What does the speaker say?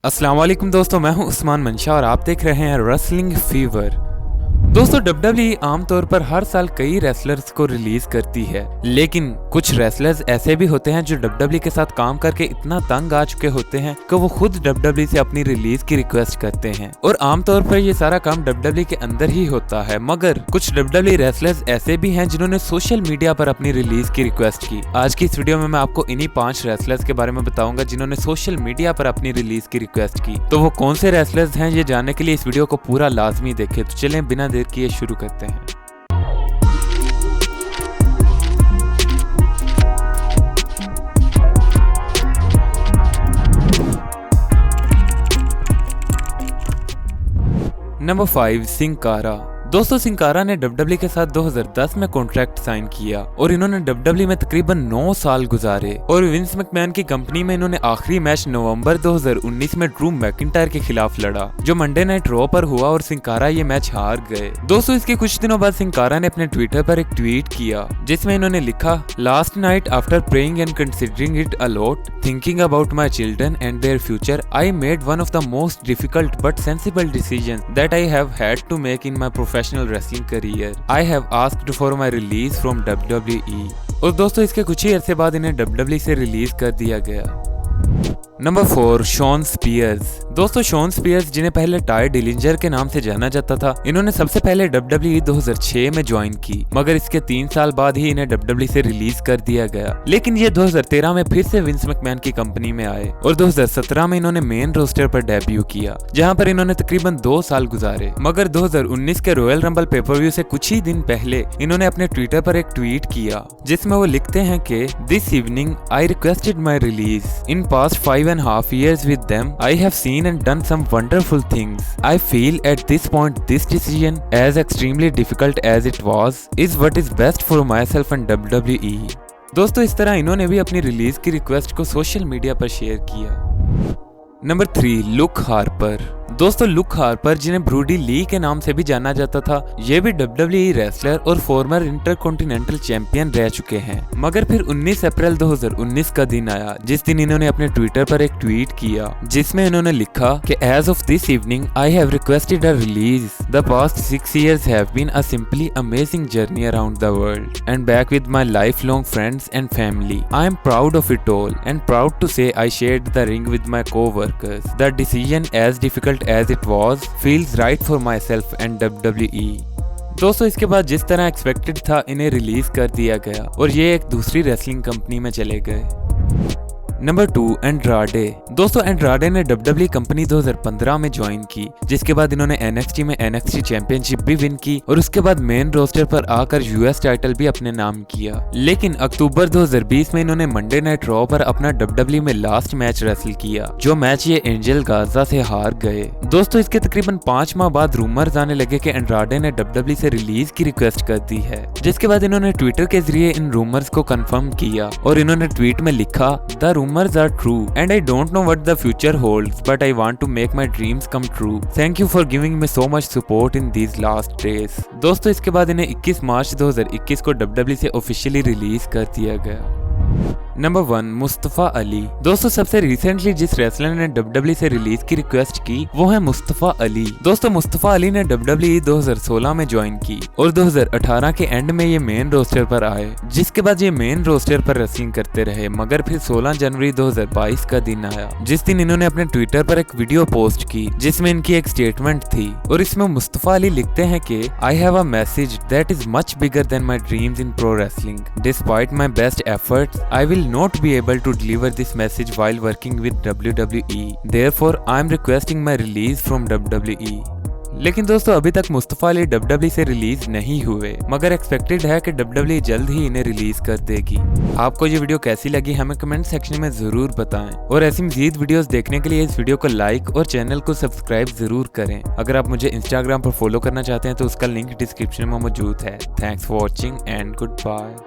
अस्सलाम वालेकुम दोस्तों, मैं हूं उस्मान मंशा और आप देख रहे हैं रेसलिंग फीवर। दोस्तों डब्ल्यूडब्ल्यूई आमतौर पर हर साल कई रेसलर्स को रिलीज करती है, लेकिन कुछ रेसलर्स ऐसे भी होते हैं जो डब्ल्यूडब्ल्यूई के साथ काम करके इतना तंग आ चुके होते हैं कि वो खुद डब्ल्यूडब्ल्यूई से अपनी रिलीज की रिक्वेस्ट करते हैं और आमतौर पर ये सारा काम डब्ल्यूडब्ल्यूई के अंदर ही होता है। मगर कुछ डब्ल्यूडब्ल्यूई रेसलर्स ऐसे भी हैं जिन्होंने सोशल मीडिया पर अपनी रिलीज की रिक्वेस्ट की। आज की इस वीडियो में मैं आपको इन्हीं 5 रेसलर्स के बारे में बताऊंगा जिन्होंने सोशल मीडिया पर अपनी रिलीज की रिक्वेस्ट की। तो वो कौन से रेसलर्स हैं ये जानने के लिए इस वीडियो को पूरा लाजमी देखें। तो चलें बिना देर किए शुरू करते हैं। नंबर 5 सिंह कारा। दोस्तों सिंह कारा ने डब्ल्यूडब्ल्यूई के साथ 2010 में कॉन्ट्रैक्ट साइन किया और इन्होंने डब्ल्यूडब्ल्यूई में तकरीबन 9 साल गुजारे और विंस मैकमैन की कंपनी में इन्होंने आखिरी मैच नवंबर 2019 में ड्रू मैकिंटायर के खिलाफ लड़ा, जो मंडे नाइट रॉ पर हुआ और सिंह कारा ये मैच हार गए। दोस्तों इसके कुछ दिनों बाद सिंह कारा ने अपने ट्विटर पर एक ट्वीट किया जिसमें इन्होंने लिखा, last night after praying and considering it a lot, thinking about my children and their future, I made one of the most difficult but sensible decisions that I have had to make in my professional wrestling career. I have asked for my release from WWE. और दोस्तों इसके कुछ ही अरसे बाद इन्हें WWE से release कर दिया गया। Number 4 Shawn Spears. दोस्तों शॉन स्पीयर्स, जिन्हें पहले टाई डिलिंजर के नाम से जाना जाता था, इन्होंने सबसे पहले डब्ल्यूडब्ल्यूई 2006 में ज्वाइन की, मगर इसके 3 साल बाद ही इन्हें डब्ल्यूडब्ल्यूई से रिलीज कर दिया गया। लेकिन ये 2013 में फिर से विंस मैकमैन की कंपनी में आए और 2017 में इन्होंने मेन रोस्टर पर डेब्यू किया, जहां पर इन्होंने तकरीबन 2 साल गुजारे। मगर 2019 के रॉयल रंबल पेपर-व्यू से कुछ ही दिन पहले इन्होंने अपने ट्विटर पर एक ट्वीट किया जिसमें वो लिखते हैं कि this evening I requested my release. In past 5.5 years with them, I have seen and done some wonderful things. I feel at this point this decision, as extremely difficult as it was, is what is best for myself and WWE. दोस्तों इस तरह इन्होंने भी अपनी release की request को social media पर share किया। Number 3 look Harper. दोस्तों लुक हार्पर, जिन्हें ब्रूडी ली के नाम से भी जाना जाता था, ये भी डब्ल्यूडब्ल्यूई रेसलर और फॉर्मर इंटरकॉन्टिनेंटल चैंपियन रह चुके हैं। मगर फिर 19 अप्रैल 2019 का दिन आया जिस दिन इन्होंने अपने ट्विटर पर एक ट्वीट किया जिसमें इन्होंने लिखा कि as of this evening I have requested a release. The past 6 years have been a simply amazing journey around the world and back with my lifelong friends and family. I am proud of it all and proud to say I shared the ring with my co-workers. The decision, as difficult as it was, feels right for myself and WWE. दोस्तों इसके बाद जिस तरह expected था इन्हें release कर दिया गया और ये एक दूसरी रेसलिंग कंपनी में चले गए। Number 2 Andrade. दोस्तों एंड्राडे ने डब्ल्यूडब्ल्यूई कंपनी 2015 में ज्वाइन की, जिसके बाद इन्होंने एनएक्सटी में एनएक्सटी चैंपियनशिप भी विन की और उसके बाद मेन रोस्टर पर आकर यूएस टाइटल भी अपने नाम किया। लेकिन अक्टूबर 2020 में इन्होंने मंडे नाइट रॉ पर अपना डब्ल्यूडब्ल्यूई में लास्ट मैच रेसल किया, जो मैच ये एंजल गाजा से हार गए। दोस्तों इसके तकरीबन 5 माह बाद रूमर्स आने लगे कि एंड्राडे ने डब्ल्यूडब्ल्यूई से रिलीज की रिक्वेस्ट कर दी है, जिसके बाद इन्होंने ट्विटर के जरिए इन रूमर्स को कंफर्म किया और इन्होंने ट्वीट में लिखा, the rumors are true and I don't know what the future holds, but I want to make my dreams come true. Thank you for giving me so much support in these last days. दोस्तों इसके बाद इन्हें 21 मार्च 2021 को WWE से officially release कर दिया गया। Number 1 Mustafa Ali. दोस्तों सबसे रिसेंटली जिस रेसलर ने डब्ल्यूडब्ल्यूई से रिलीज की रिक्वेस्ट की वो है मुस्तफा अली। दोस्तों मुस्तफा अली ने डब्ल्यूडब्ल्यूई 2016 में ज्वाइन की और 2018 के एंड में ये मेन रोस्टर पर आए, जिसके बाद ये मेन रोस्टर पर रेसलिंग करते रहे। मगर फिर 16 जनवरी 2022 का दिन आया जिस दिन इन्होंने अपने ट्विटर पर एक वीडियो पोस्ट की जिसमें इनकी एक स्टेटमेंट थी और इसमें मुस्तफा अली लिखते हैं कि I have a message that is much bigger than my dreams in pro wrestling. Despite my best efforts I will not be able to deliver this message while working with WWE. Therefore, I am requesting my release from WWE. लेकिन दोस्तों अभी तक Mustafa Ali WWE से release नहीं हुए, मगर expected है कि डब्ल्यूडब्ल्यूई जल्द ही इन्हें रिलीज कर देगी। आपको ये वीडियो कैसी लगी हमें कमेंट सेक्शन में जरूर बताएं और ऐसी मजीद वीडियोस देखने के लिए इस वीडियो को लाइक और चैनल को सब्सक्राइब जरूर करें। अगर आप मुझे इंस्टाग्राम पर फॉलो करना चाहते हैं तो उसका लिंक डिस्क्रिप्शन में मौजूद है। Thanks for watching and good bye.